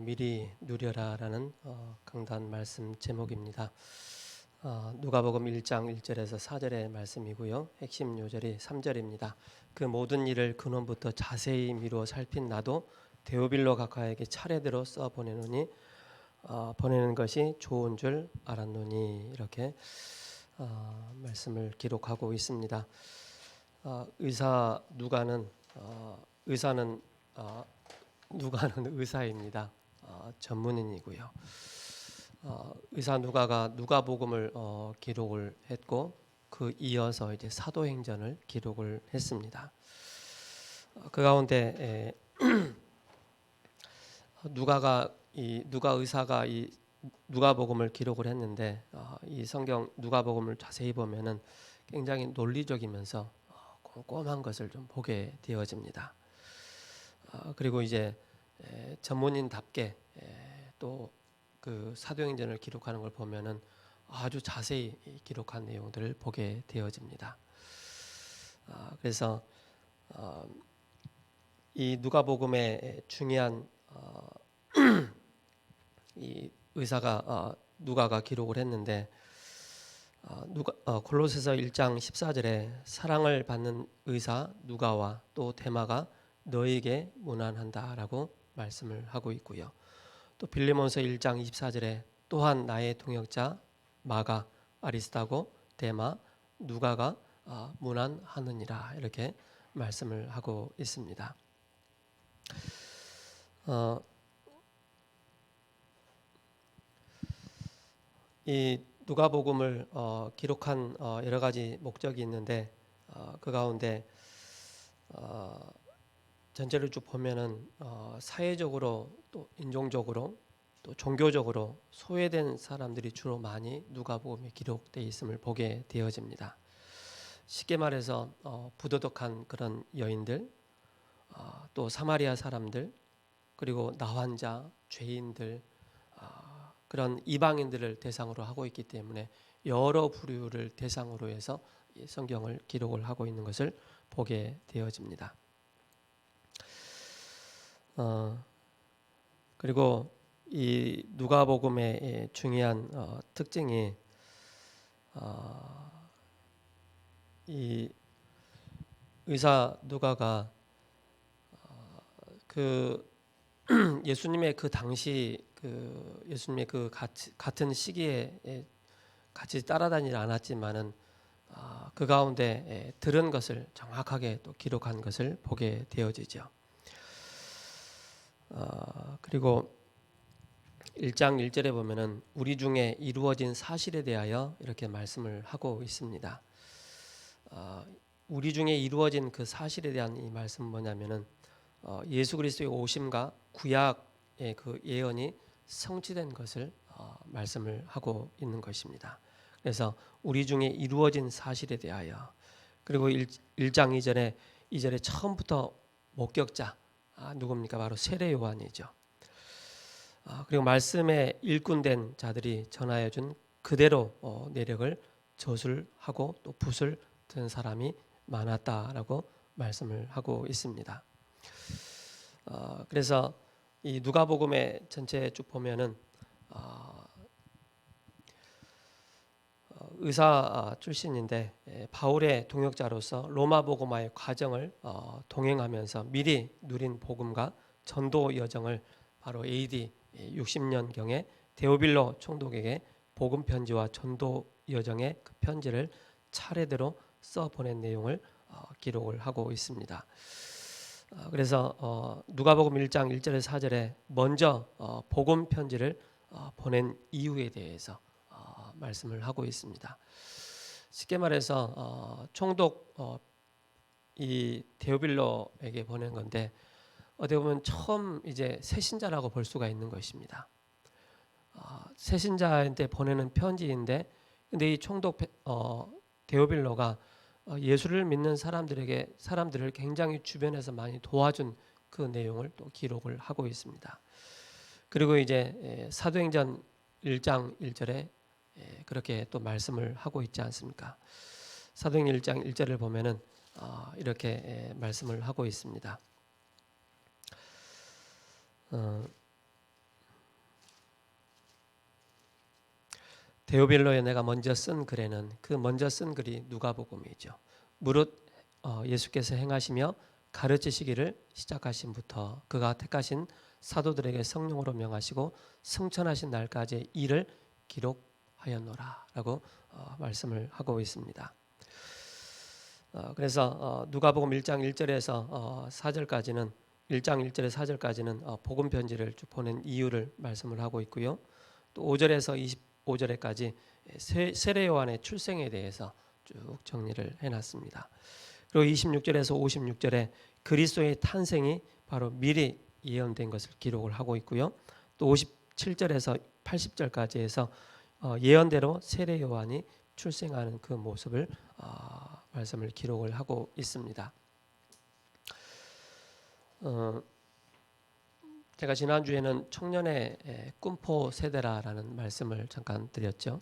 미리 누려라라는 강단 말씀 제목입니다. 누가복음 1장 1절에서 4절의 말씀이고요. 핵심 요절이 3절입니다. 그 모든 일을 근원부터 자세히 미루어 살핀 나도 데오빌로 각하에게 차례대로 써 보내노니 보내는 것이 좋은 줄 알았노니 이렇게 말씀을 기록하고 있습니다. 의사는 누가는 의사입니다. 전문인이고요. 의사 누가가 누가복음을 기록을 했고 그 이어서 이제 사도행전을 기록을 했습니다. 그 가운데 누가 의사가 이 누가복음을 기록을 했는데 이 성경 누가복음을 자세히 보면은 굉장히 논리적이면서 꼼꼼한 것을 좀 보게 되어집니다. 그리고 이제 전문인답게 또 그 사도행전을 기록하는 걸 보면은 아주 자세히 기록한 내용들을 보게 되어집니다. 그래서 이 누가복음의 중요한 이 의사가 누가가 기록을 했는데 골로새서 1장 14절에 사랑을 받는 의사 누가와 또 데마가 너에게 문안한다라고 말씀을 하고 있고요. 또 빌레몬서 1장 24절에 또한 나의 동역자 마가 아리스타고 데마 누가가 문안하느니라 이렇게 말씀을 하고 있습니다. 이 누가복음을 기록한 여러 가지 목적이 있는데 그 가운데 전체를 쭉 보면은 사회적으로 또 인종적으로 또 종교적으로 소외된 사람들이 주로 많이 누가복음에 기록되어 있음을 보게 되어집니다. 쉽게 말해서 부도덕한 그런 여인들, 또 사마리아 사람들, 그리고 나환자, 죄인들, 그런 이방인들을 대상으로 하고 있기 때문에 여러 부류를 대상으로 해서 성경을 기록을 하고 있는 것을 보게 되어집니다. 그리고 이 누가복음의 중요한 특징이 이 의사 누가가 그 예수님의 그 당시 그 예수님의 그 같은 시기에 같이 따라다니지 않았지만은 그 가운데 들은 것을 정확하게 또 기록한 것을 보게 되어지죠. 그리고 1장 1절에 보면은 우리 중에 이루어진 사실에 대하여 이렇게 말씀을 하고 있습니다. 우리 중에 이루어진 그 사실에 대한 이 말씀은 뭐냐면은 예수 그리스도의 오심과 구약의 그 예언이 성취된 것을 말씀을 하고 있는 것입니다. 그래서 우리 중에 이루어진 사실에 대하여 그리고 1장 2절에 처음부터 목격자 누굽니까? 바로 세례 요한이죠. 그리고 말씀에 일꾼된 자들이 전하여 준 그대로 내력을 저술하고 또 붓을 든 사람이 많았다라고 말씀을 하고 있습니다. 그래서 이 누가복음의 전체 쭉 보면은 의사 출신인데 바울의 동역자로서 로마 복음화의 과정을 동행하면서 미리 누린 복음과 전도 여정을 바로 AD 60년경에 데오빌로 총독에게 복음 편지와 전도 여정의 그 편지를 차례대로 써 보낸 내용을 기록을 하고 있습니다. 그래서 누가복음 1장 1절에서 4절에 먼저 복음 편지를 보낸 이유에 대해서 말씀을 하고 있습니다. 쉽게 말해서 총독 이 데오빌로에게 보낸 건데 어떻게 보면 처음 이제 새신자라고 볼 수가 있는 것입니다. 새신자한테 보내는 편지인데 근데 이 총독 데오빌로가 예수를 믿는 사람들을 굉장히 주변에서 많이 도와준 그 내용을 또 기록을 하고 있습니다. 그리고 이제 사도행전 1장 1절에 그렇게 또 말씀을 하고 있지 않습니까? 사도행전 1장 1절을 보면은 이렇게 말씀을 하고 있습니다. 데오빌로에 내가 먼저 쓴 글에는 그 먼저 쓴 글이 누가복음이죠. 무릇 예수께서 행하시며 가르치시기를 시작하신부터 그가 택하신 사도들에게 성령으로 명하시고 승천하신 날까지의 일을 기록하였노라라고 말씀을 하고 있습니다. 그래서 누가복음 1장 1절에서 4절까지는 1장 1절에서 4절까지는 복음 편지를 쭉 보낸 이유를 말씀을 하고 있고요. 또 5절에서 25절에까지 세례 요한의 출생에 대해서 쭉 정리를 해놨습니다. 그리고 26절에서 56절에 그리스도의 탄생이 바로 미리 예언된 것을 기록을 하고 있고요. 또 57절에서 80절까지 해서 예언대로 세례 요한이 출생하는 그 모습을 말씀을 기록을 하고 있습니다. 제가 지난주에는 청년의 꿈포 세대라는 말씀을 잠깐 드렸죠.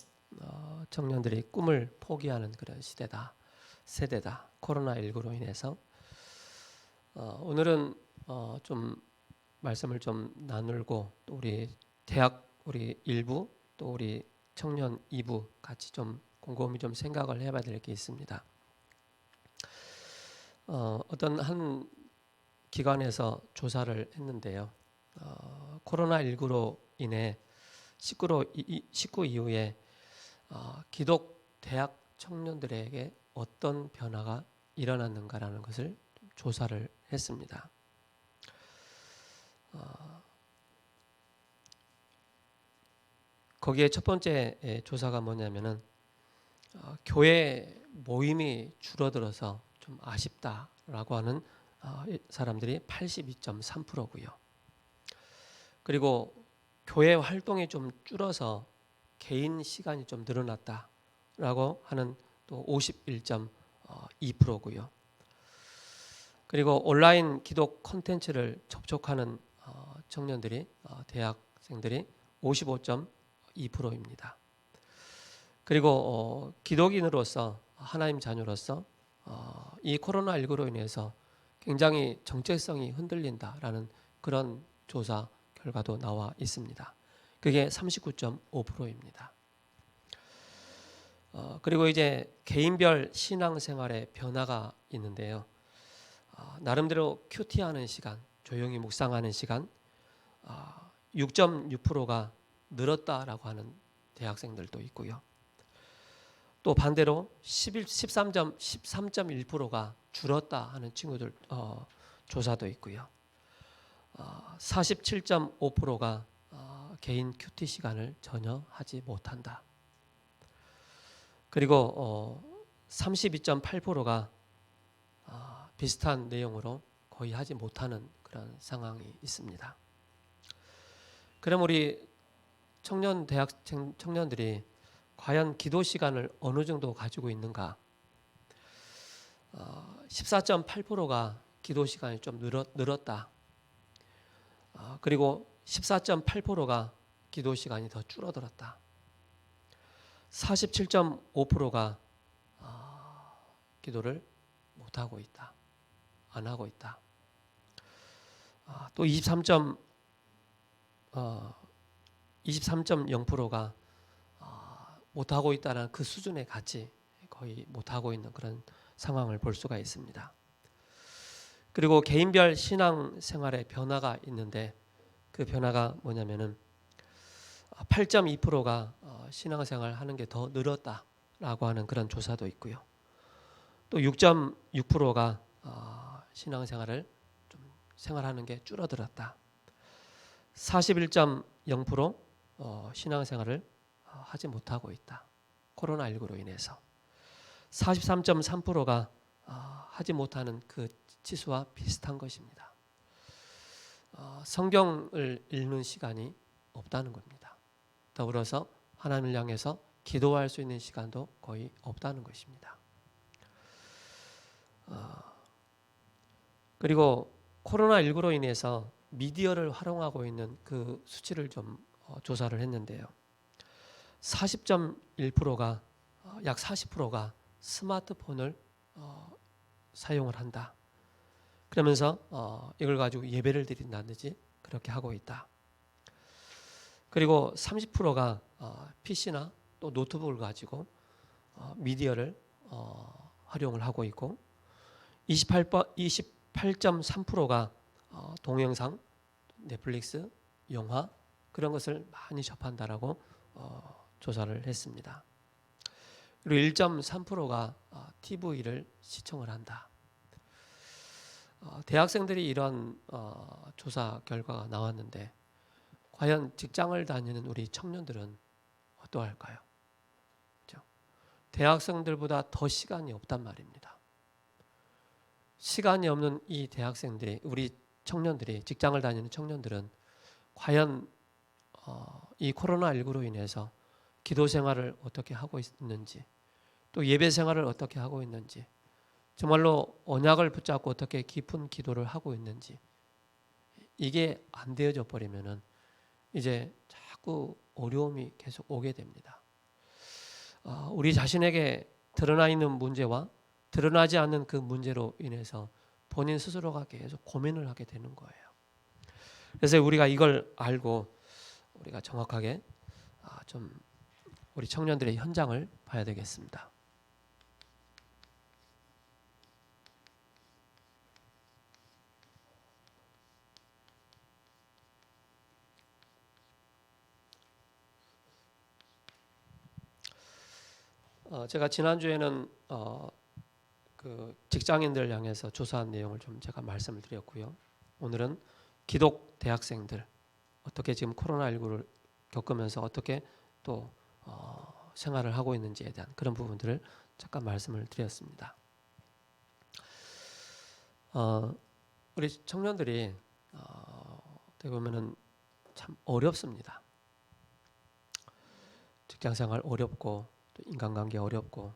청년들이 꿈을 포기하는 그런 세대다. 코로나19로 인해서. 오늘은 좀 말씀을 좀 나누고 또 우리 대학 우리 1부 또 우리 청년 2부 같이 좀 곰곰이 좀 생각을 해봐야 될 게 있습니다. 어떤 한 기관에서 조사를 했는데요. 코로나19로 인해 19 이후에 기독 대학 청년들에게 어떤 변화가 일어났는가라는 것을 조사를 했습니다. 거기에 첫 번째 조사가 뭐냐면은 교회 모임이 줄어들어서 좀 아쉽다라고 하는 사람들이 82.3%고요. 그리고 교회 활동이 좀 줄어서 개인 시간이 좀 늘어났다라고 하는 또 51.2%고요. 그리고 온라인 기독 콘텐츠를 접촉하는 청년들이 대학생들이 55.2%입니다. 그리고 기독인으로서 하나님 자녀로서 이 코로나19로 인해서 굉장히 정체성이 흔들린다라는 그런 조사 결과도 나와 있습니다. 그게 39.5%입니다. 그리고 이제 개인별 신앙생활의 변화가 있는데요. 나름대로 큐티하는 시간, 조용히 묵상하는 시간 6.6%가 늘었다라고 하는 대학생들도 있고요. 또 반대로 13.1%가 줄었다 하는 친구들 조사도 있고요. 47.5%가 개인 큐티 시간을 전혀 하지 못한다. 그리고 32.8%가 비슷한 내용으로 거의 하지 못하는 그런 상황이 있습니다. 그럼 우리 대학생 청년들이 과연 기도 시간을 어느 정도 가지고 있는가? 14.8%가 기도 시간이 좀 늘었다. 그리고 14.8%가 기도 시간이 더 줄어들었다. 47.5%가 기도를 못하고 있다. 안 하고 있다. 또 23.0%가 못하고 있다는 그 수준에 같이 거의 못하고 있는 그런 상황을 볼 수가 있습니다. 그리고 개인별 신앙생활의 변화가 있는데 그 변화가 뭐냐면은 8.2%가 신앙생활 하는 게 더 늘었다라고 하는 그런 조사도 있고요. 또 6.6%가 신앙생활을 좀 생활하는 게 줄어들었다. 41.0% 신앙생활을 하지 못하고 있다. 코로나19로 인해서. 43.3%가 하지 못하는 그 치수와 비슷한 것입니다. 성경을 읽는 시간이 없다는 겁니다. 더불어서 하나님을 향해서 기도할 수 있는 시간도 거의 없다는 것입니다. 그리고 코로나19로 인해서 미디어를 활용하고 있는 그 수치를 좀 조사를 했는데요. 40.1%가 약 40%가 스마트폰을 사용을 한다. 그러면서 이걸 가지고 예배를 드린다든지 그렇게 하고 있다. 그리고 30%가 PC나 또 노트북을 가지고 미디어를 활용을 하고 있고 28.3%가 동영상, 넷플릭스, 영화 그런 것을 많이 접한다라고 조사를 했습니다. 그리고 1.3%가 TV를 시청을 한다. 대학생들이 이런 조사 결과가 나왔는데 과연 직장을 다니는 우리 청년들은 어떠할까요? 그렇죠? 대학생들보다 더 시간이 없단 말입니다. 시간이 없는 이 대학생들이 우리 청년들이 직장을 다니는 청년들은 과연 이 코로나19로 인해서 기도 생활을 어떻게 하고 있는지 또 예배 생활을 어떻게 하고 있는지 정말로 언약을 붙잡고 어떻게 깊은 기도를 하고 있는지 이게 안 되어져 버리면은 이제 자꾸 어려움이 계속 오게 됩니다. 우리 자신에게 드러나 있는 문제와 드러나지 않는 그 문제로 인해서 본인 스스로가 계속 고민을 하게 되는 거예요. 그래서 우리가 이걸 알고 우리가 정확하게 좀 우리 청년들의 현장을 봐야 되겠습니다. 제가 지난주에는 그 직장인들을 향해서 조사한 내용을 좀 제가 말씀을 드렸고요. 오늘은 기독 대학생들 어떻게 지금 코로나19를 겪으면서 어떻게 또 생활을 하고 있는지에 대한 그런 부분들을 잠깐 말씀을 드렸습니다. 우리 청년들이 어떻게 보면은 참 어렵습니다. 직장생활 어렵고 또 인간관계 어렵고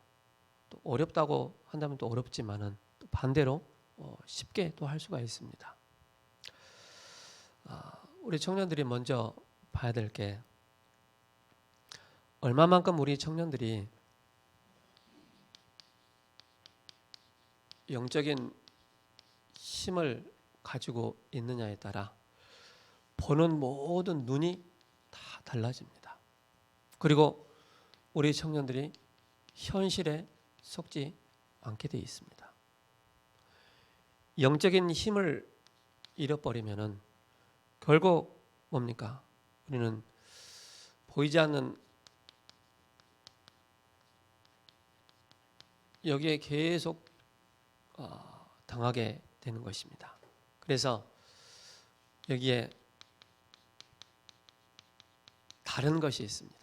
또 어렵다고 한다면 또 어렵지만은 또 반대로 쉽게 또 할 수가 있습니다. 우리 청년들이 먼저 봐야 될 게 얼마만큼 우리 청년들이 영적인 힘을 가지고 있느냐에 따라 보는 모든 눈이 다 달라집니다. 그리고 우리 청년들이 현실에 속지 않게 되어 있습니다. 영적인 힘을 잃어버리면은 결국 뭡니까? 우리는 보이지 않는 여기에 계속 당하게 되는 것입니다. 그래서 여기에 다른 것이 있습니다.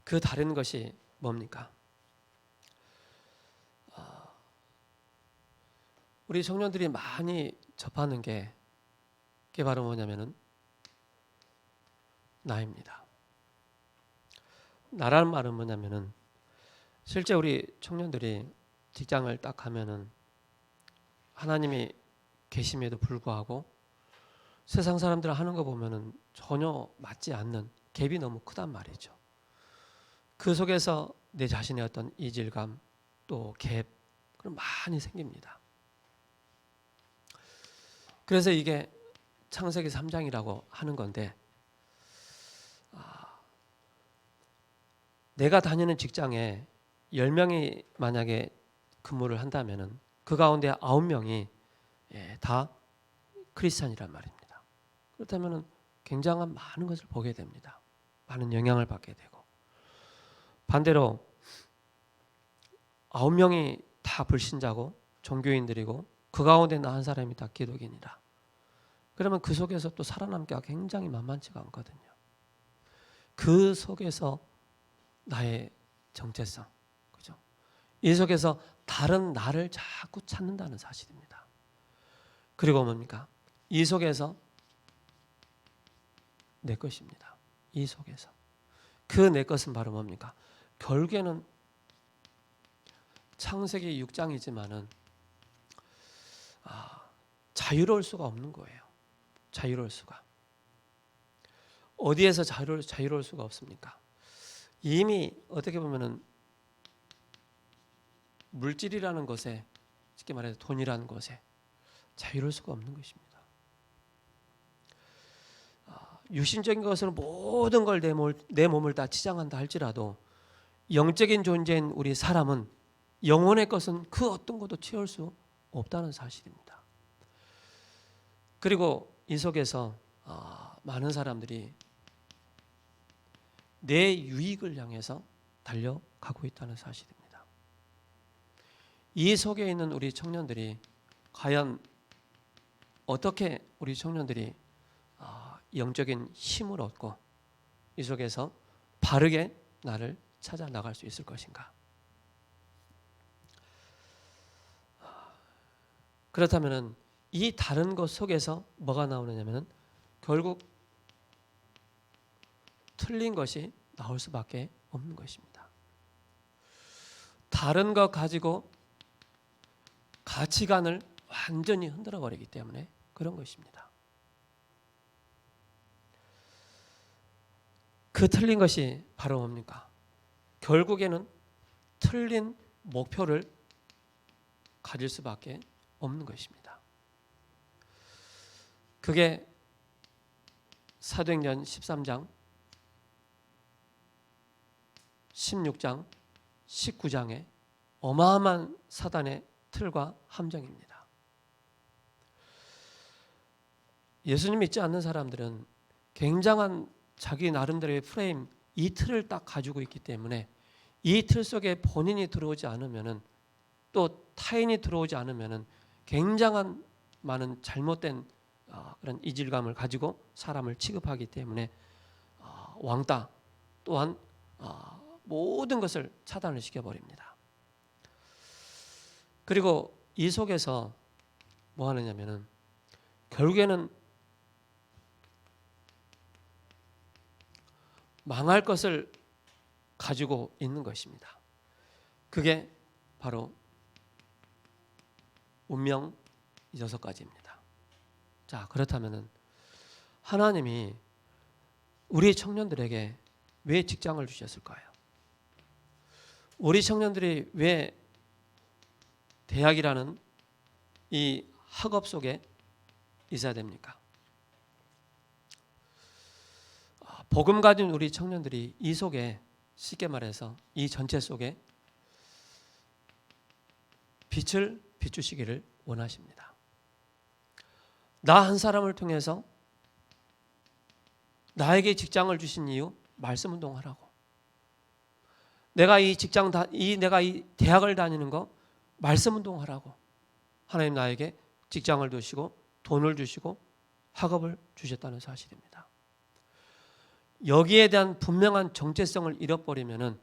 그 다른 것이 뭡니까? 우리 청년들이 많이 접하는 게 그게 바로 뭐냐면은 나입니다. 나라는 말은 뭐냐면은 실제 우리 청년들이 직장을 딱 가면은 하나님이 계심에도 불구하고 세상 사람들 하는 거 보면은 전혀 맞지 않는 갭이 너무 크단 말이죠. 그 속에서 내 자신의 어떤 이질감 또 갭 그런 많이 생깁니다. 그래서 이게 창세기 3장이라고 하는 건데 내가 다니는 직장에 10명이 만약에 근무를 한다면은 그 가운데 9명이 다 크리스찬이란 말입니다. 그렇다면은 굉장한 많은 것을 보게 됩니다. 많은 영향을 받게 되고 반대로 9명이 다 불신자고 종교인들이고 그 가운데 나 한 사람이 다 기독인이라 그러면 그 속에서 또 살아남기가 굉장히 만만치가 않거든요. 그 속에서 나의 정체성, 그죠? 이 속에서 다른 나를 자꾸 찾는다는 사실입니다. 그리고 뭡니까? 이 속에서 내 것입니다. 이 속에서 그 내 것은 바로 뭡니까? 결국에는 창세기 6장이지만은 자유로울 수가 없는 거예요. 자유로울 수가. 어디에서 자유로울 수가 없습니까? 이미 어떻게 보면은 물질이라는 것에 쉽게 말해서 돈이라는 것에 자유로울 수가 없는 것입니다. 육신적인 것으로 모든 걸 내 몸을 다 치장한다 할지라도 영적인 존재인 우리 사람은 영혼의 것은 그 어떤 것도 채울 수 없다는 사실입니다. 그리고 이 속에서 많은 사람들이 내 유익을 향해서 달려가고 있다는 사실입니다. 이 속에 있는 우리 청년들이 과연 어떻게 우리 청년들이 영적인 힘을 얻고 이 속에서 바르게 나를 찾아 나갈 수 있을 것인가? 그렇다면은 이 다른 것 속에서 뭐가 나오느냐면은 결국 틀린 것이 나올 수밖에 없는 것입니다. 다른 것 가지고 가치관을 완전히 흔들어 버리기 때문에 그런 것입니다. 그 틀린 것이 바로 뭡니까? 결국에는 틀린 목표를 가질 수밖에 없는 것입니다. 그게 사도행전 13장, 16장, 19장의 어마어마한 사단의 틀과 함정입니다. 예수님 믿지 않는 사람들은 굉장한 자기 나름대로의 프레임, 이 틀을 딱 가지고 있기 때문에 이 틀 속에 본인이 들어오지 않으면은 또 타인이 들어오지 않으면은 굉장한 많은 잘못된 그런 이질감을 가지고 사람을 취급하기 때문에 왕따 또한 모든 것을 차단을 시켜버립니다. 그리고 이 속에서 뭐 하느냐면은 결국에는 망할 것을 가지고 있는 것입니다. 그게 바로 운명 이 6가지입니다. 자, 그렇다면은 하나님이 우리 청년들에게 왜 직장을 주셨을까요? 우리 청년들이 왜 대학이라는 이 학업 속에 있어야 됩니까? 복음 가진 우리 청년들이 이 속에 쉽게 말해서 이 전체 속에 빛을 비추시기를 원하십니다. 나 한 사람을 통해서 나에게 직장을 주신 이유 말씀 운동하라고. 내가 이 대학을 다니는 거 말씀 운동하라고. 하나님 나에게 직장을 주시고 돈을 주시고 학업을 주셨다는 사실입니다. 여기에 대한 분명한 정체성을 잃어버리면은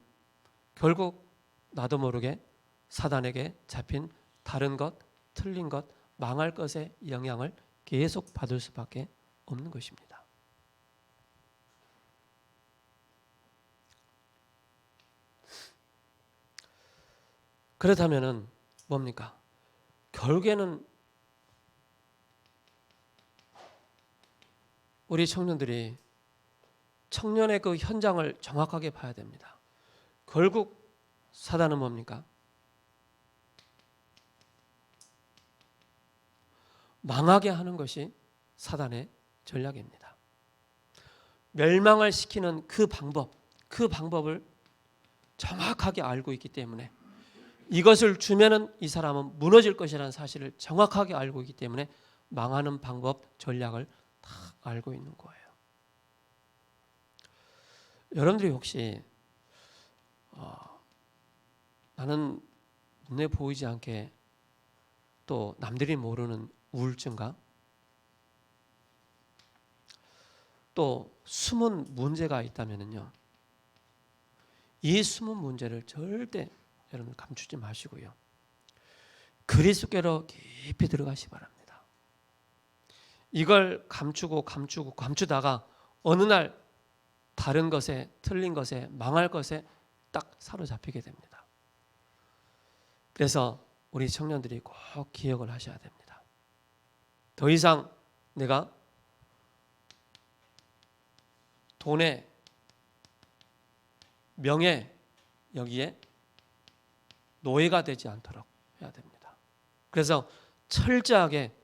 결국 나도 모르게 사단에게 잡힌 다른 것, 틀린 것, 망할 것의 영향을 계속 받을 수밖에 없는 것입니다. 그렇다면은 뭡니까? 결국에는 우리 청년들이 청년의 그 현장을 정확하게 봐야 됩니다. 결국 사단은 뭡니까? 망하게 하는 것이 사단의 전략입니다. 멸망을 시키는 그 방법을 정확하게 알고 있기 때문에 이것을 주면은 이 사람은 무너질 것이라는 사실을 정확하게 알고 있기 때문에 망하는 방법, 전략을 다 알고 있는 거예요. 여러분들이 혹시 나는 눈에 보이지 않게 또 남들이 모르는 우울증과 또 숨은 문제가 있다면요, 이 숨은 문제를 절대 여러분 감추지 마시고요, 그리스도께로 깊이 들어가시 바랍니다. 이걸 감추다가 어느 날 다른 것에, 틀린 것에, 망할 것에 딱 사로잡히게 됩니다. 그래서 우리 청년들이 꼭 기억을 하셔야 됩니다. 더 이상 내가 돈에, 명예, 여기에 노예가 되지 않도록 해야 됩니다. 그래서 철저하게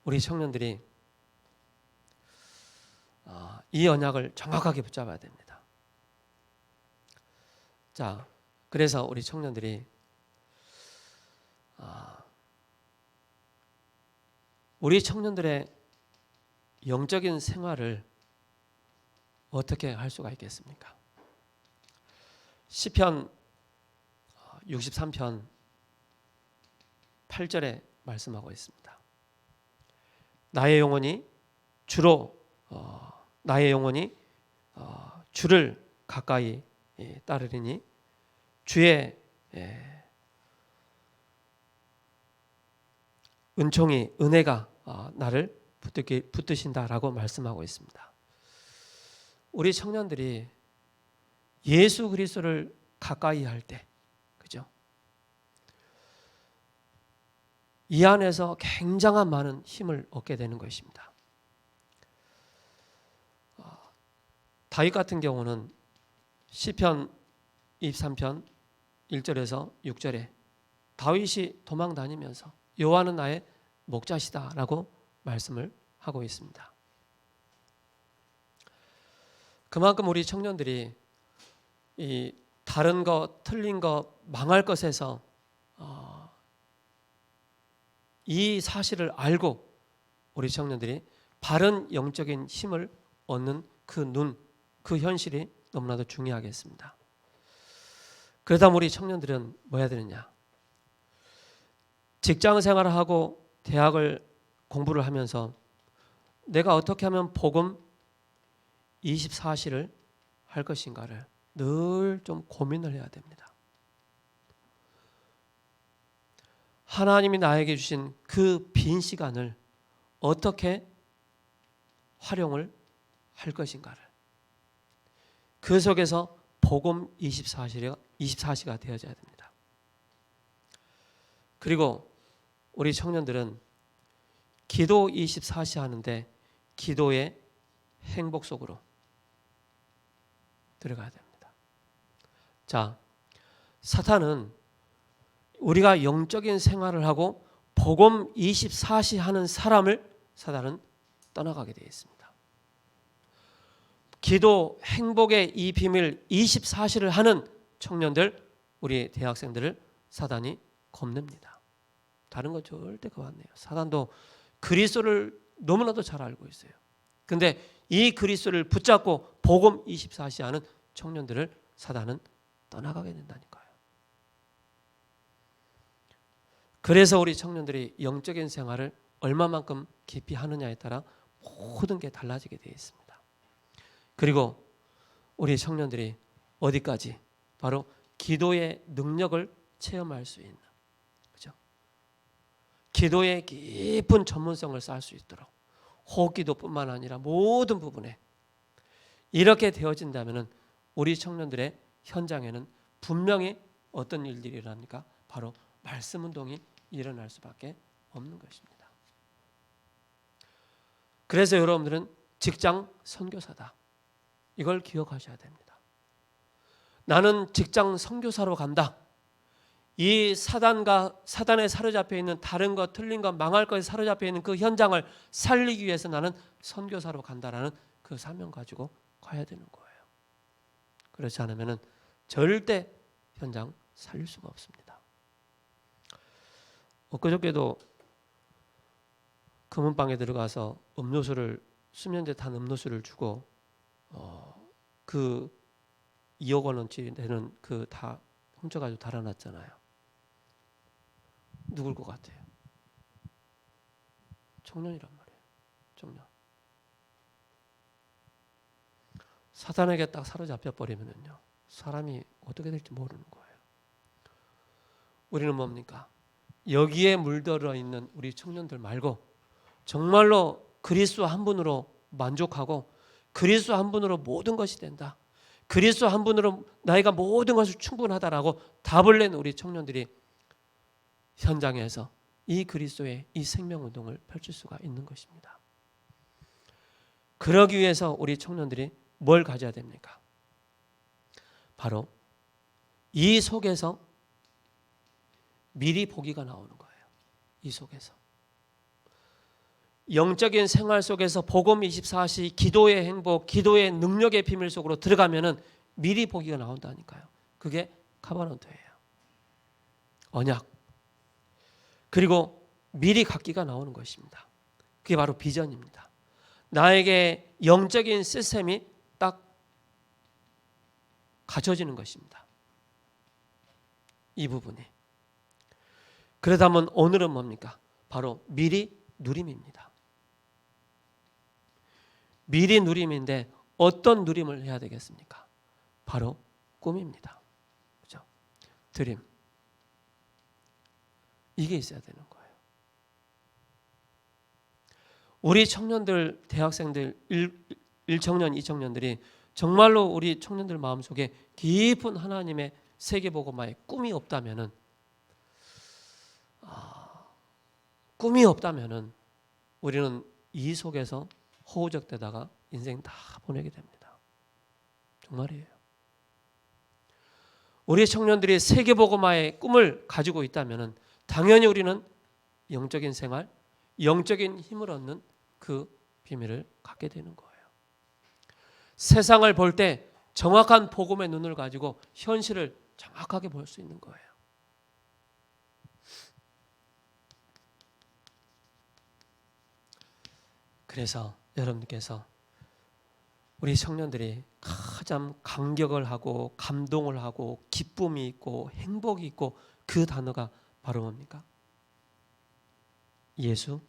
우리 청년들이 이 언약을 정확하게 붙잡아야 됩니다. 자, 그래서 우리 청년들이 우리 청년들의 영적인 생활을 어떻게 할 수가 있겠습니까? 시편 63편 8절에 말씀하고 있습니다. 나의 영혼이 주를 가까이 따르리니 주의 은혜가 나를 붙드신다라고 말씀하고 있습니다. 우리 청년들이 예수 그리스도를 가까이 할 때, 그죠? 이 안에서 굉장한 많은 힘을 얻게 되는 것입니다. 다윗 같은 경우는 시편 23편 1절에서 6절에 다윗이 도망 다니면서 여호와는 나의 목자시다라고 말씀을 하고 있습니다. 그만큼 우리 청년들이 이 다른 것, 틀린 것, 망할 것에서 이 사실을 알고 우리 청년들이 바른 영적인 힘을 얻는 그 현실이 너무나도 중요하겠습니다. 그렇다면 우리 청년들은 뭐 해야 되느냐? 직장 생활을 하고 대학을 공부를 하면서 내가 어떻게 하면 복음 24시를 할 것인가를 늘 좀 고민을 해야 됩니다. 하나님이 나에게 주신 그 빈 시간을 어떻게 활용을 할 것인가를, 그 속에서 복음 24시가 되어져야 됩니다. 그리고 우리 청년들은 기도 24시 하는데 기도의 행복 속으로 들어가야 됩니다. 자, 사탄은 우리가 영적인 생활을 하고 복음 24시 하는 사람을 사단은 떠나가게 되어 있습니다. 기도 행복의 이 비밀 24시를 하는 청년들, 우리 대학생들을 사단이 겁냅니다. 다른 건 절대 그거 안 해요. 사단도 그리스도를 너무나도 잘 알고 있어요. 근데 이 그리스도를 붙잡고 복음 24시 하는 청년들을 사단은 떠나가게 된다니까요. 그래서 우리 청년들이 영적인 생활을 얼마만큼 깊이 하느냐에 따라 모든 게 달라지게 되어 있습니다. 그리고 우리 청년들이 어디까지? 바로 기도의 능력을 체험할 수 있는, 그죠? 기도의 깊은 전문성을 쌓을 수 있도록 호흡기도뿐만 아니라 모든 부분에 이렇게 되어진다면 우리 청년들의 현장에는 분명히 어떤 일들이 일어납니까? 바로 말씀 운동이 일어날 수밖에 없는 것입니다. 그래서 여러분들은 직장 선교사다. 이걸 기억하셔야 됩니다. 나는 직장 선교사로 간다. 이 사단에 사로잡혀 있는 다른 것, 틀린 것, 망할 것에 사로잡혀 있는 그 현장을 살리기 위해서 나는 선교사로 간다라는 그 사명 가지고 가야 되는 거예요. 그렇지 않으면 절대 현장 살릴 수가 없습니다. 엊그저께도 금은방에 들어가서 수면제 탄 음료수를 주고 그 2억 원어치 되는 그 다 훔쳐가지고 달아놨잖아요. 누굴 것 같아요? 청년이란 말이에요. 청년. 사단에게 딱 사로잡혀 버리면요, 사람이 어떻게 될지 모르는 거예요. 우리는 뭡니까? 여기에 물들어 있는 우리 청년들 말고 정말로 그리스도 한 분으로 만족하고 그리스도 한 분으로 모든 것이 된다. 그리스도 한 분으로 나이가 모든 것을 충분하다라고 답을 낸 우리 청년들이 현장에서 이 그리스도의 이 생명운동을 펼칠 수가 있는 것입니다. 그러기 위해서 우리 청년들이 뭘 가져야 됩니까? 바로 이 속에서 미리 보기가 나오는 거예요. 이 속에서 영적인 생활 속에서 복음 24시 기도의 행복, 기도의 능력의 비밀 속으로 들어가면은 미리 보기가 나온다니까요. 그게 카바넌트예요. 언약. 그리고 미리 갖기가 나오는 것입니다. 그게 바로 비전입니다. 나에게 영적인 시스템이 딱 갖춰지는 것입니다. 이 부분이. 그러다면 오늘은 뭡니까? 바로 미리 누림입니다. 미리 누림인데 어떤 누림을 해야 되겠습니까? 바로 꿈입니다. 그죠? 드림. 이게 있어야 되는 거예요. 우리 청년들, 대학생들, 1청년, 2청년들이 정말로 우리 청년들 마음속에 깊은 하나님의 세계복음화의 꿈이 없다면은, 꿈이 없다면은 우리는 이 속에서 허우적대다가 인생 다 보내게 됩니다. 정말이에요. 우리 청년들이 세계복음화의 꿈을 가지고 있다면은 당연히 우리는 영적인 생활, 영적인 힘을 얻는 그 비밀을 갖게 되는 거예요. 세상을 볼 때 정확한 복음의 눈을 가지고 현실을 정확하게 볼 수 있는 거예요. 그래서 여러분께서 우리 청년들이 가장 감격을 하고 감동을 하고 기쁨이 있고 행복이 있고 그 단어가 바로 뭡니까? 예수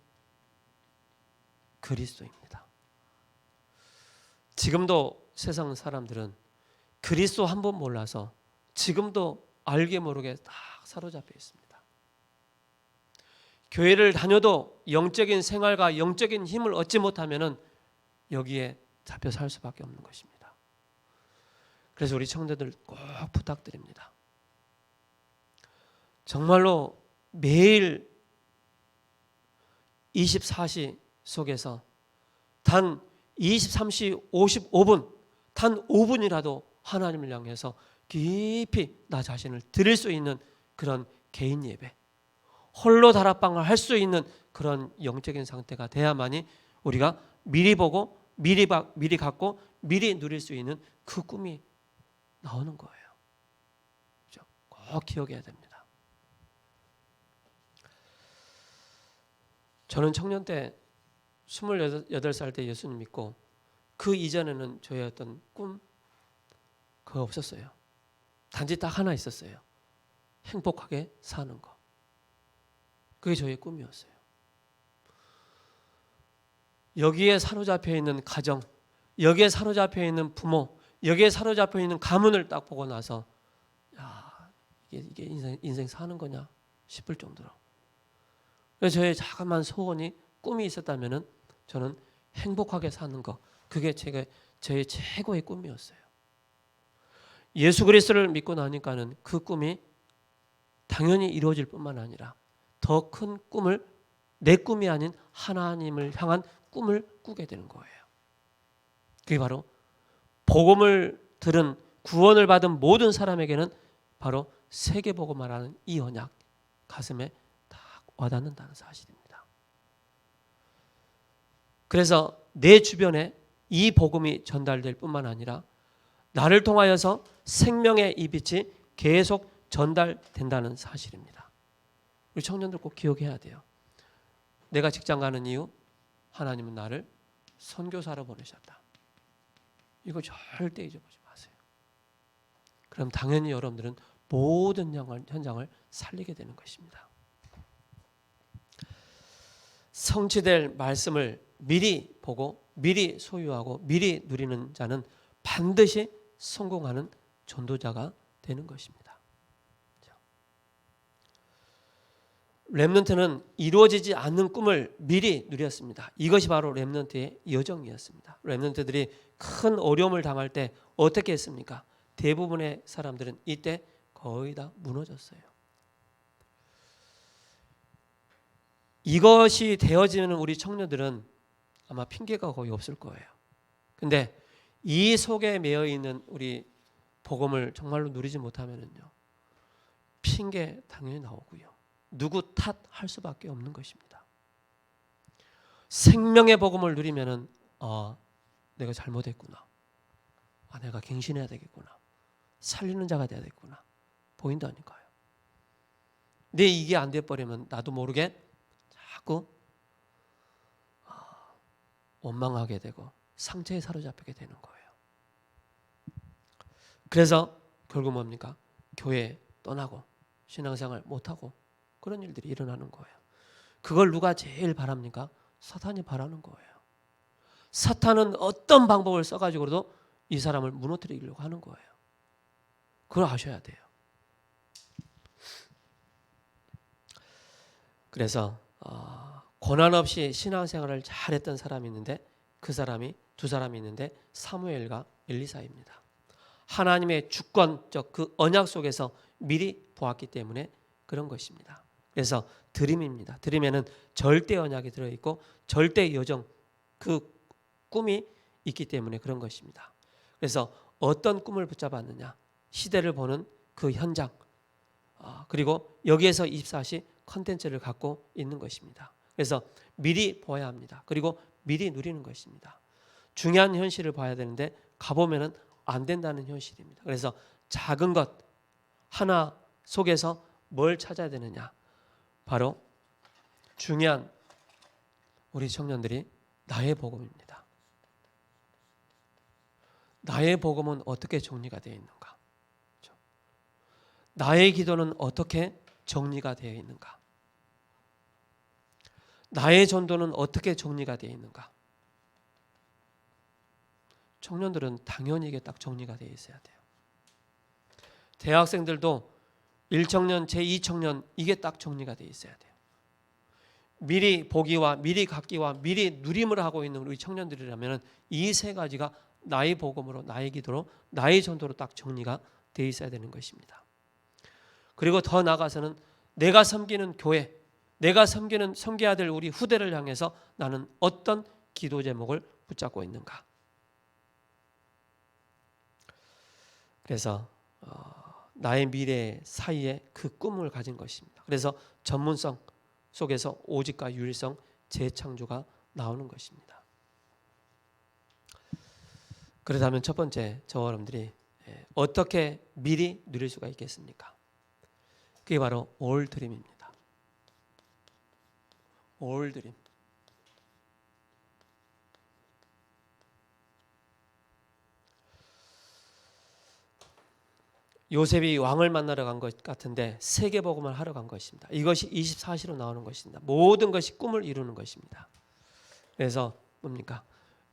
그리스도입니다. 지금도 세상 사람들은 그리스도 한 번 몰라서 지금도 알게 모르게 다 사로잡혀 있습니다. 교회를 다녀도 영적인 생활과 영적인 힘을 얻지 못하면은 여기에 잡혀 살 수밖에 없는 것입니다. 그래서 우리 청년들 꼭 부탁드립니다. 정말로 매일 24시 속에서 단 23시 55분, 단 5분이라도 하나님을 향해서 깊이 나 자신을 드릴 수 있는 그런 개인 예배, 홀로 다락방을 할 수 있는 그런 영적인 상태가 돼야만이 우리가 미리 보고 미리 갖고 미리 누릴 수 있는 그 꿈이 나오는 거예요. 그렇죠? 꼭 기억해야 됩니다. 저는 청년 때 28살 때 예수님 믿고 그 이전에는 저의 어떤 꿈 그거 없었어요. 단지 딱 하나 있었어요. 행복하게 사는 거. 그게 저의 꿈이었어요. 여기에 사로잡혀 있는 가정, 여기에 사로잡혀 있는 부모, 여기에 사로잡혀 있는 가문을 딱 보고 나서 야, 이게 인생 사는 거냐 싶을 정도로. 그래서 저의 자그마한 소원이 꿈이 있었다면은 저는 행복하게 사는 거, 그게 저의 최고의 꿈이었어요. 예수 그리스도를 믿고 나니까는 그 꿈이 당연히 이루어질 뿐만 아니라 더 큰 꿈을, 내 꿈이 아닌 하나님을 향한 꿈을 꾸게 되는 거예요. 그게 바로 복음을 들은, 구원을 받은 모든 사람에게는 바로 세계복음화라는 이 언약 가슴에 딱 와닿는다는 사실입니다. 그래서 내 주변에 이 복음이 전달될 뿐만 아니라 나를 통하여서 생명의 이 빛이 계속 전달된다는 사실입니다. 우리 청년들 꼭 기억해야 돼요. 내가 직장 가는 이유, 하나님은 나를 선교사로 보내셨다. 이거 절대 잊어보지 마세요. 그럼 당연히 여러분들은 모든 현장을 살리게 되는 것입니다. 성취될 말씀을 미리 보고 미리 소유하고 미리 누리는 자는 반드시 성공하는 전도자가 되는 것입니다. 렘넌트는 이루어지지 않는 꿈을 미리 누렸습니다. 이것이 바로 렘넌트의 여정이었습니다. 렘넌트들이 큰 어려움을 당할 때 어떻게 했습니까? 대부분의 사람들은 이때 거의 다 무너졌어요. 이것이 되어지는 우리 청년들은 아마 핑계가 거의 없을 거예요. 근데 이 속에 매여 있는 우리 복음을 정말로 누리지 못하면요, 핑계 당연히 나오고요, 누구 탓할 수밖에 없는 것입니다. 생명의 복음을 누리면은 내가 잘못했구나. 내가 갱신해야 되겠구나. 살리는 자가 돼야 되겠구나. 보인다니까요. 근데 이게 안 돼버리면 나도 모르게 자꾸 원망하게 되고 상처에 사로잡히게 되는 거예요. 그래서 결국 뭡니까? 교회 떠나고 신앙생활 못하고 그런 일들이 일어나는 거예요. 그걸 누가 제일 바랍니까? 사탄이 바라는 거예요. 사탄은 어떤 방법을 써가지고도 이 사람을 무너뜨리려고 하는 거예요. 그걸 아셔야 돼요. 그래서 고난 없이 신앙생활을 잘했던 사람이 있는데 그 사람이 두 사람이 있는데 사무엘과 엘리사입니다. 하나님의 주권적 그 언약 속에서 미리 보았기 때문에 그런 것입니다. 그래서 드림입니다. 드림에는 절대 언약이 들어있고 절대 요정 그 꿈이 있기 때문에 그런 것입니다. 그래서 어떤 꿈을 붙잡았느냐, 시대를 보는 그 현장, 그리고 여기에서 24시 컨텐츠를 갖고 있는 것입니다. 그래서 미리 보아야 합니다. 그리고 미리 누리는 것입니다. 중요한 현실을 봐야 되는데 가보면은 안 된다는 현실입니다. 그래서 작은 것 하나 속에서 뭘 찾아야 되느냐, 바로 중요한 우리 청년들이 나의 복음입니다. 나의 복음은 어떻게 정리가 되어 있는가? 나의 기도는 어떻게 정리가 되어 있는가? 나의 전도는 어떻게 정리가 되어 있는가? 청년들은 당연히 이게 딱 정리가 되어 있어야 돼요. 대학생들도 1청년, 제2청년 이게 딱 정리가 되어 있어야 돼요. 미리 보기와 미리 갖기와 미리 누림을 하고 있는 우리 청년들이라면 이 세 가지가 나의 복음으로, 나의 기도로, 나의 전도로 딱 정리가 되어 있어야 되는 것입니다. 그리고 더 나아가서는 내가 섬기는 교회, 내가 섬겨야 될 우리 후대를 향해서 나는 어떤 기도 제목을 붙잡고 있는가. 그래서 나의 미래 사이에 그 꿈을 가진 것입니다. 그래서 전문성 속에서 오직과 유일성, 재창조가 나오는 것입니다. 그렇다면 첫 번째, 저와 여러분들이 어떻게 미리 누릴 수가 있겠습니까? 그게 바로 올 드림입니다. 올 드림. 요셉이 왕을 만나러 간 것 같은데 세계복음을 하러 간 것입니다. 이것이 24시로 나오는 것입니다. 모든 것이 꿈을 이루는 것입니다. 그래서 뭡니까?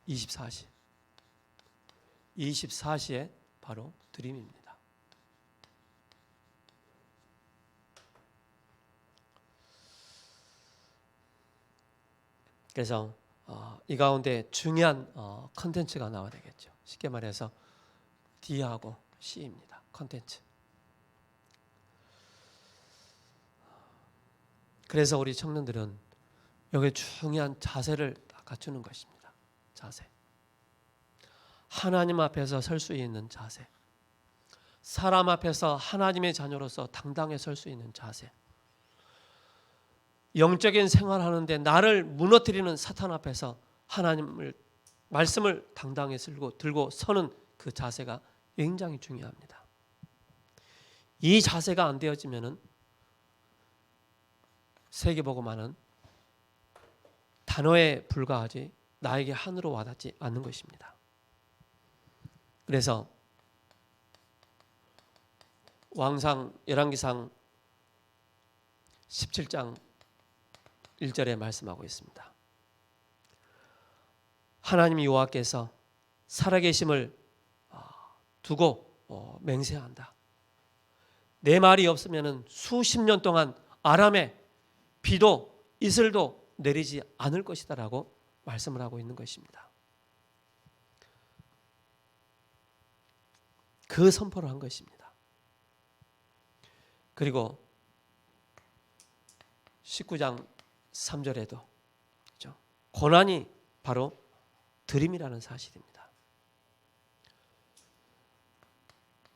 24시. 24시에 바로 드림입니다. 그래서 이 가운데 중요한 컨텐츠가 나와야 되겠죠. 쉽게 말해서 D하고 C입니다. 컨텐츠. 그래서 우리 청년들은 여기 중요한 자세를 갖추는 것입니다. 자세. 하나님 앞에서 설 수 있는 자세. 사람 앞에서 하나님의 자녀로서 당당히 설 수 있는 자세. 영적인 생활하는데 나를 무너뜨리는 사탄 앞에서 하나님을 말씀을 당당히 들고 서는 그 자세가 굉장히 중요합니다. 이 자세가 안 되어지면은 세계복음화는 단어에 불과하지 나에게 한으로 와닿지 않는 것입니다. 그래서 왕상 열왕기상 17장 1절에 말씀하고 있습니다. 하나님 여호와께서 살아계심을 두고 맹세한다. 내 말이 없으면 수십 년 동안 아람에 비도 이슬도 내리지 않을 것이다 라고 말씀을 하고 있는 것입니다. 그 선포를 한 것입니다. 그리고 19장 3절에도 고난이 바로 드림이라는 사실입니다.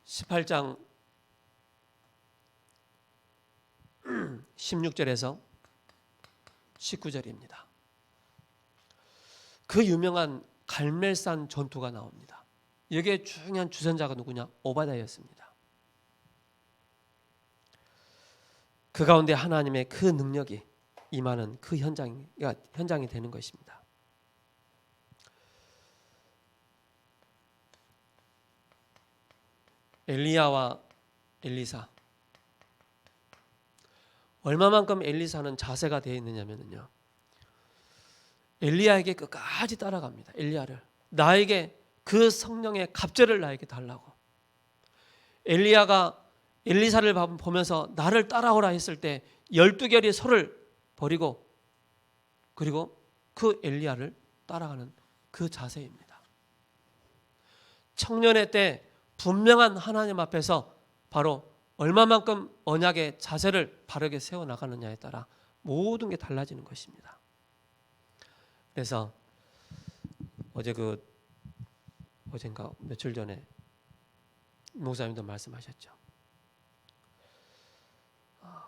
18장 16절에서 19절입니다. 그 유명한 갈멜산 전투가 나옵니다. 여기에 중요한 주선자가 누구냐? 오바댜였습니다. 그 가운데 하나님의 그 능력이 임하는 그 현장이 되는 것입니다. 엘리야와 엘리사, 얼마만큼 엘리사는 자세가 되어 있느냐면요, 엘리야에게 끝까지 따라갑니다. 엘리야를, 나에게 그 성령의 갑절을 나에게 달라고. 엘리야가 엘리사를 보면서 나를 따라오라 했을 때 12결의 소를 버리고 그리고 그 엘리야를 따라가는 그 자세입니다. 청년의 때 분명한 하나님 앞에서 바로 얼마만큼 언약의 자세를 바르게 세워나가느냐에 따라 모든 게 달라지는 것입니다. 그래서 어젠가 며칠 전에 목사님도 말씀하셨죠.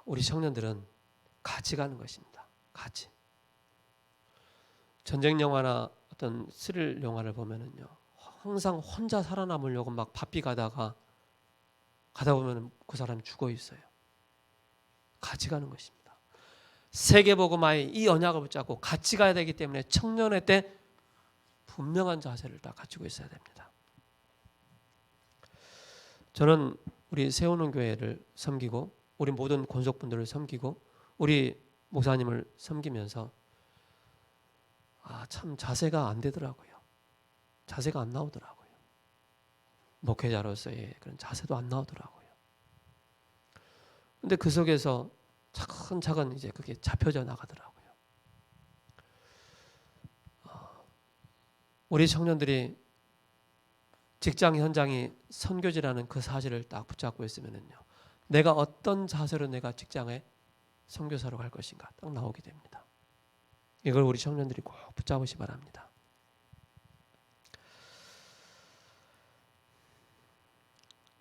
우리 청년들은 같이 가는 것입니다. 같이. 전쟁 영화나 어떤 스릴 영화를 보면은요, 항상 혼자 살아남으려고 막 바삐 가다 보면 그 사람이 죽어 있어요. 같이 가는 것입니다. 세계복음화의 이 언약을 붙잡고 같이 가야 되기 때문에 청년의 때 분명한 자세를 다 갖추고 있어야 됩니다. 저는 우리 세우는 교회를 섬기고 우리 모든 권속분들을 섬기고 우리 목사님을 섬기면서 참 자세가 안 되더라고요. 자세가 안 나오더라고요. 목회자로서의 그런 자세도 안 나오더라고요. 근데 그 속에서 차근차근 이제 그게 잡혀져 나가더라고요. 우리 청년들이 직장 현장이 선교지라는 그 사실을 딱 붙잡고 있으면요, 내가 어떤 자세로 내가 직장에 선교사로 갈 것인가 딱 나오게 됩니다. 이걸 우리 청년들이 꼭 붙잡으시 바랍니다.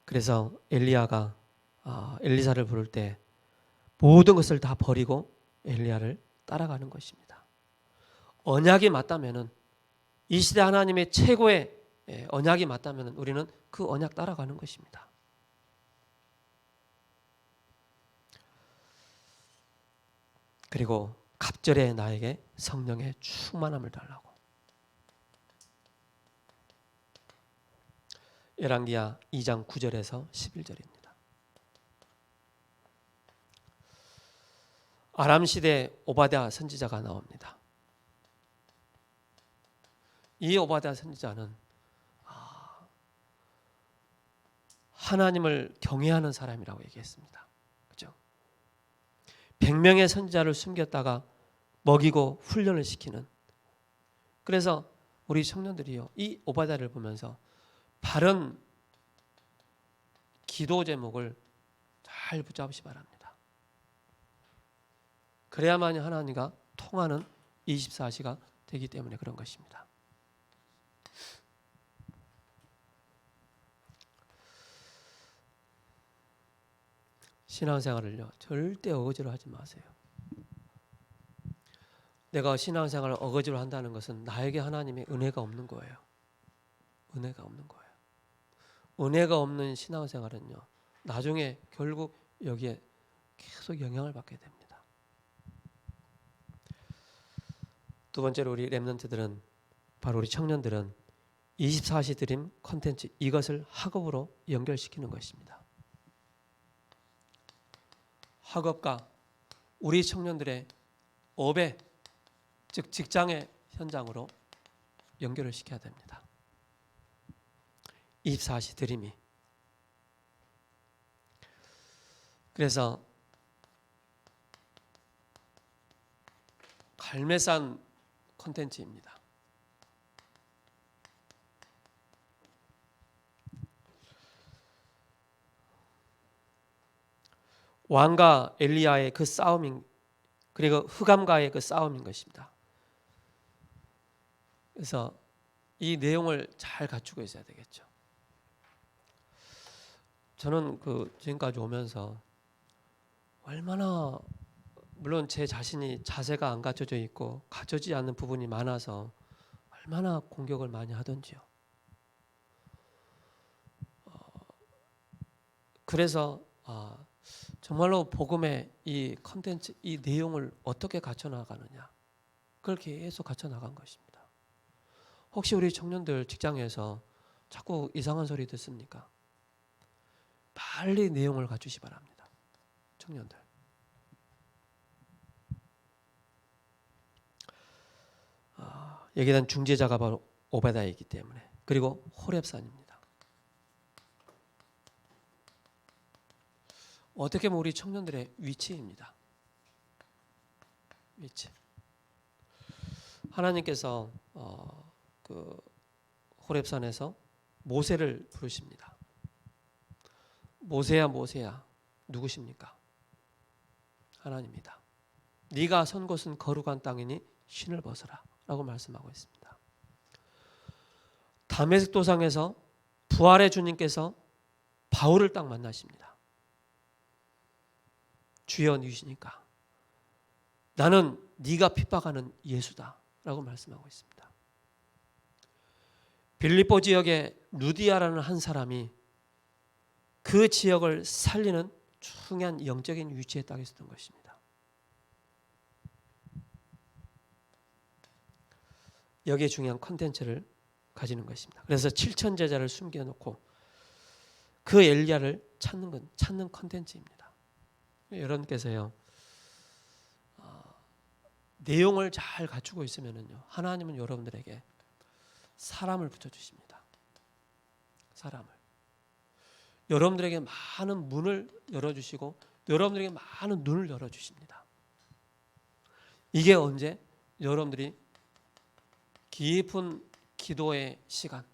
그래서 엘리야가 엘리사를 부를 때 모든 것을 다 버리고 엘리야를 따라가는 것입니다. 언약이 맞다면은, 이 시대 하나님의 최고의 언약이 맞다면은 우리는 그 언약 따라가는 것입니다. 그리고 갑절에 나에게 성령의 충만함을 달라고. 열왕기하 2장 9절에서 11절입니다. 아람 시대 오바댜 선지자가 나옵니다. 이 오바댜 선지자는 하나님을 경외하는 사람이라고 얘기했습니다. 그죠? 100명의 선지자를 숨겼다가 먹이고 훈련을 시키는. 그래서 우리 청년들이요, 이 오바댜를 보면서 바른 기도 제목을 잘 붙잡으시 바랍니다. 그래야만이 하나님과 통하는 24시가 되기 때문에 그런 것입니다. 신앙생활을요, 절대 어거지로 하지 마세요. 내가 신앙생활을 어거지로 한다는 것은 나에게 하나님의 은혜가 없는 거예요. 은혜가 없는 거예요. 은혜가 없는 신앙생활은요, 나중에 결국 여기에 계속 영향을 받게 됩니다. 두 번째로 우리 렘넌트들은, 바로 우리 청년들은 24시 드림 콘텐츠, 이것을 학업으로 연결시키는 것입니다. 학업과 우리 청년들의 업의, 즉 직장의 현장으로 연결을 시켜야 됩니다. 24시 드림이. 그래서 갈매산 콘텐츠입니다. 왕과 엘리야의 그 싸움인, 그리고 흑암과의 그 싸움인 것입니다. 그래서 이 내용을 잘 갖추고 있어야 되겠죠. 저는 지금까지 오면서 얼마나, 물론 제 자신이 자세가 안 갖춰져 있고 갖춰지지 않는 부분이 많아서 얼마나 공격을 많이 하던지요. 그래서 정말로 복음의 이 컨텐츠, 이 내용을 어떻게 갖춰 나가느냐, 그걸 계속 갖춰 나간 것입니다. 혹시 우리 청년들 직장에서 자꾸 이상한 소리 듣습니까? 빨리 내용을 갖추시 바랍니다. 청년들. 여기에 대한 중재자가 바로 오베다이기 때문에, 그리고 호렙산입니다. 어떻게 보면 우리 청년들의 위치입니다. 위치. 하나님께서 그 호렙산에서 모세를 부르십니다. 모세야 모세야, 누구십니까? 하나님이다. 네가 선 곳은 거룩한 땅이니 신을 벗어라 라고 말씀하고 있습니다. 다메섹 도상에서 부활의 주님께서 바울을 딱 만나십니다. 주여 누구시니까? 나는 네가 핍박하는 예수다 라고 말씀하고 있습니다. 빌립보 지역의 루디아라는 한 사람이 그 지역을 살리는 중요한 영적인 위치에 딱 있었던 것입니다. 여기에 중요한 컨텐츠를 가지는 것입니다. 그래서 7천 제자를 숨겨놓고 그 엘리야를 찾는 컨텐츠입니다. 여러분께서요, 내용을 잘 갖추고 있으면요, 하나님은 여러분들에게 사람을 붙여주십니다. 사람을. 여러분들에게 많은 문을 열어주시고 여러분들에게 많은 눈을 열어주십니다. 이게 언제? 여러분들이 깊은 기도의 시간,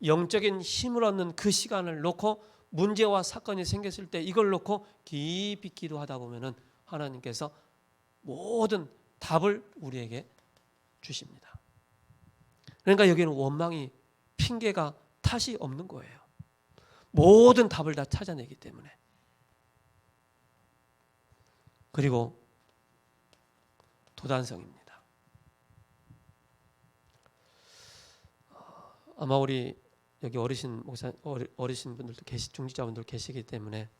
영적인 힘을 얻는 그 시간을 놓고 문제와 사건이 생겼을 때 이걸 놓고 깊이 기도하다 보면은 하나님께서 모든 답을 우리에게 주십니다. 그러니까 여기는 원망이, 핑계가, 탓이 없는 거예요. 모든 답을 다 찾아내기 때문에. 그리고 도단성입니다. 아마 우리 여기 어르신 분들도 중직자분들 계시기 때문에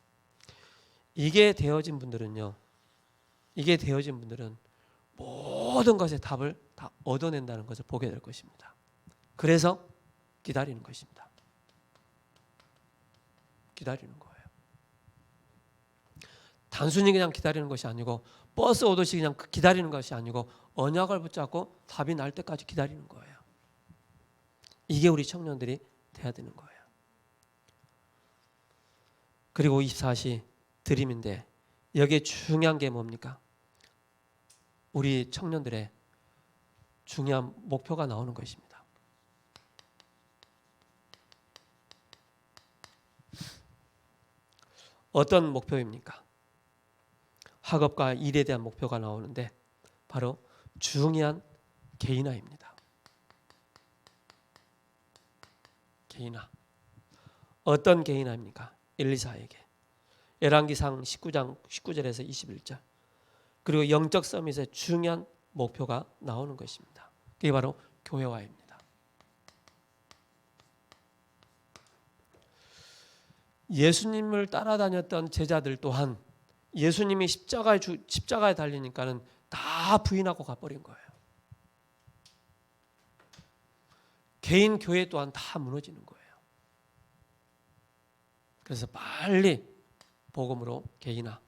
이게 되어진 분들은 모든 것의 답을 다 얻어낸다는 것을 보게 될 것입니다. 그래서 기다리는 것입니다. 기다리는 거예요. 단순히 그냥 기다리는 것이 아니고 버스 오듯이 그냥 기다리는 것이 아니고 언약을 붙잡고 답이 날 때까지 기다리는 거예요. 이게 우리 청년들이 돼야 되는 거예요. 그리고 24시 드림인데 여기에 중요한 게 뭡니까? 우리 청년들의 중요한 목표가 나오는 것입니다. 어떤 목표입니까? 학업과 일에 대한 목표가 나오는데 바로 중요한 개인화입니다. 개인화. 어떤 개인화입니까? 엘리사에게. 열왕기상 19장 19절에서 21절. 그리고 영적 서밋의 중요한 목표가 나오는 것입니다. 그게 바로 교회화입니다. 예수님을 따라다녔던 제자들 또한 예수님이 십자가에 달리니까는 다 부인하고 가버린 거예요. 개인 교회 또한 다 무너지는 거예요. 그래서 빨리 복음으로 개인화,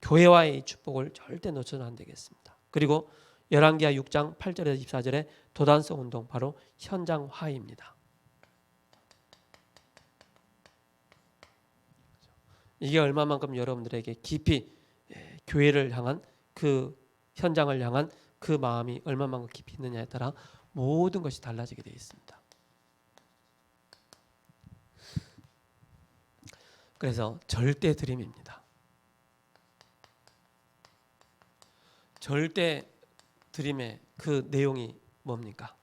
교회와의 축복을 절대 놓쳐서는 안 되겠습니다. 그리고 열왕기하 6장 8절에서 24절에 도단성 운동, 바로 현장화입니다. 이게 얼마만큼 여러분들에게 깊이 교회를 향한 그 현장을 향한 그 마음이 얼마만큼 깊이 있느냐에 따라 모든 것이 달라지게 되어 있습니다. 그래서 절대 드림입니다. 절대 드림의 그 내용이 뭡니까?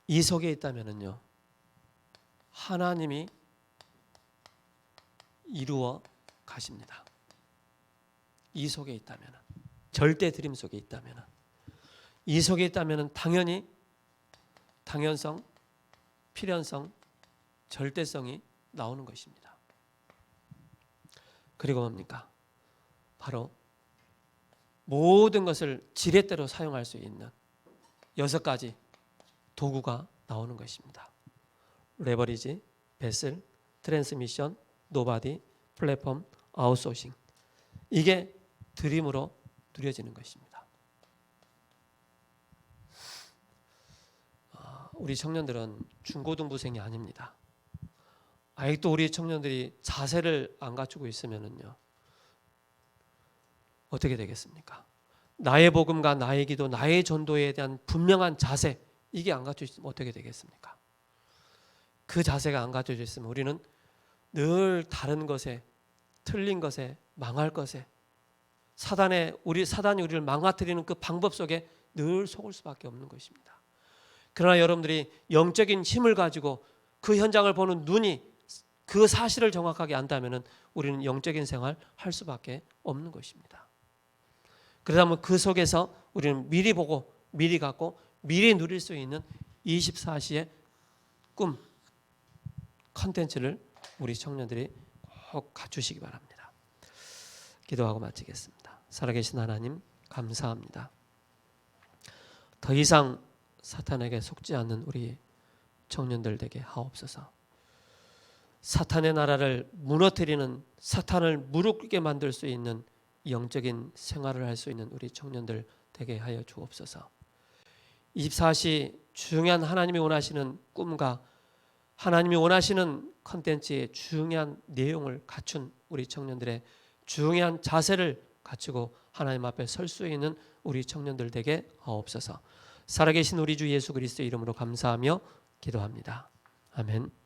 이 속에 있다면은요, 하나님이 이루어 가십니다. 이 속에 있다면, 절대 드림 속에 있다면, 이 속에 있다면 당연히 당연성, 필연성, 절대성이 나오는 것입니다. 그리고 뭡니까? 바로 모든 것을 지렛대로 사용할 수 있는 6가지 도구가 나오는 것입니다. 레버리지, 베슬, 트랜스미션, 노바디, 플랫폼, 아웃소싱. 이게 드림으로 누려지는 것입니다. 우리 청년들은 중고등부생이 아닙니다. 아직도 우리 청년들이 자세를 안 갖추고 있으면요, 어떻게 되겠습니까? 나의 복음과 나의 기도, 나의 전도에 대한 분명한 자세, 이게 안 갖춰져 있으면 어떻게 되겠습니까? 그 자세가 안 갖춰져 있으면 우리는 늘 다른 것에, 틀린 것에, 망할 것에, 사단이 우리를 망가뜨리는 그 방법 속에 늘 속을 수밖에 없는 것입니다. 그러나 여러분들이 영적인 힘을 가지고 그 현장을 보는 눈이 그 사실을 정확하게 안다면 우리는 영적인 생활 할 수밖에 없는 것입니다. 그러다 그 속에서 우리는 미리 보고 미리 갖고 미리 누릴 수 있는 24시의 꿈, 컨텐츠를 우리 청년들이 꼭 갖추시기 바랍니다. 기도하고 마치겠습니다. 살아계신 하나님 감사합니다. 더 이상 사탄에게 속지 않는 우리 청년들 되게 하옵소서. 사탄의 나라를 무너뜨리는, 사탄을 무릎 꿇게 만들 수 있는 영적인 생활을 할 수 있는 우리 청년들 되게 하여 주옵소서. 24시 중요한 하나님이 원하시는 꿈과 하나님이 원하시는 컨텐츠의 중요한 내용을 갖춘 우리 청년들의 중요한 자세를 갖추고 하나님 앞에 설 수 있는 우리 청년들 되게 하옵소서. 살아계신 우리 주 예수 그리스도의 이름으로 감사하며 기도합니다. 아멘.